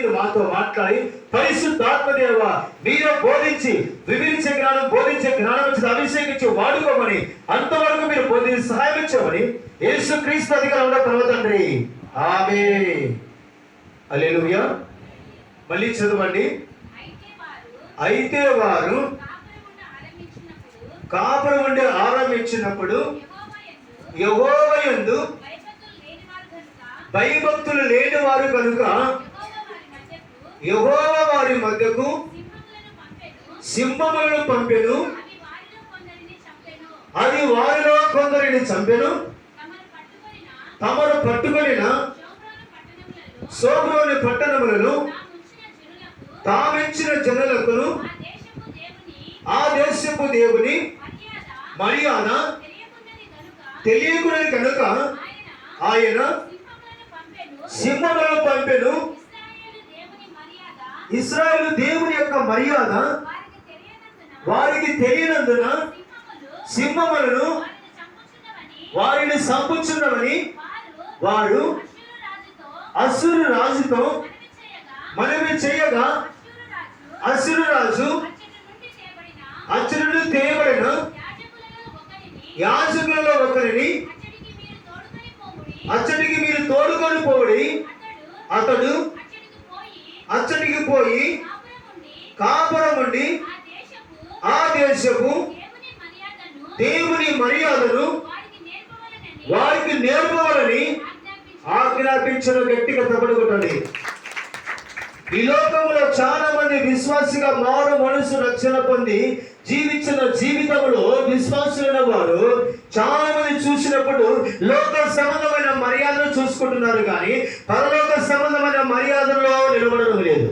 మీరు మాతో మాట్లాడి పరిశుద్ధాత్మదేవ మీరే బోధించి వివరించే జ్ఞానం బోధించే జ్ఞానం వచ్చి అభిషేకించి వాడుకోమని అంతవరకు మీరు బోధించి సహాయం ఇచ్చామని యేసుక్రీస్తు అధికారంలో పర్వతండ్రి ఆమేన్. హల్లెలూయా. మళ్ళీ చదవండి. అయితే వారు కాపురం ఉండి ఆరంభించినప్పుడు యెహోవా యందు భయభక్తులు లేని వారు కనుక యెహోవా వారి మధ్యకు సింహములను పంపెను, అది వారిలో కొందరిని చంపెను. తమను పట్టుకొనిన సోగ్రోని పట్టణములను తామిచ్చిన జనులకు ఆ దేశపు దేవుని మర్యాద తెలియకున్నది కనుక ఆయన సింహములను పంపెను. ఇశ్రాయేలు దేవుని యొక్క మర్యాద వారికి తెలియనందున సింహములను వారిని సంపుచున్నవని వారు అశ్షూరు రాజుతో మనవి చేయగా అశ్షూరు రాజు అచ్చటి నుండి తేబడిన యాజకులలో ఒకరిని అచ్చటికి మీరు తోడుకొని పోడి, అతడు అచ్చటికి పోయి కాపురం ఉండి ఆ దేశపు దేవుని మర్యాదను వారికి నేర్పవాలని ఆజ్ఞాపించిన గట్టిగా తపడుకుంటుంది. ఈ లోకంలో చాలా మంది విశ్వాసిగా మారు మనసు రక్షణ పొంది జీవించిన జీవితంలో విశ్వాసులైన వారు చాలా మంది చూసినప్పుడు లోక సంబంధమైన మర్యాదను చూసుకుంటున్నారు, కానీ పరలోక సంబంధమైన మర్యాదలో నిలబడడం లేదు.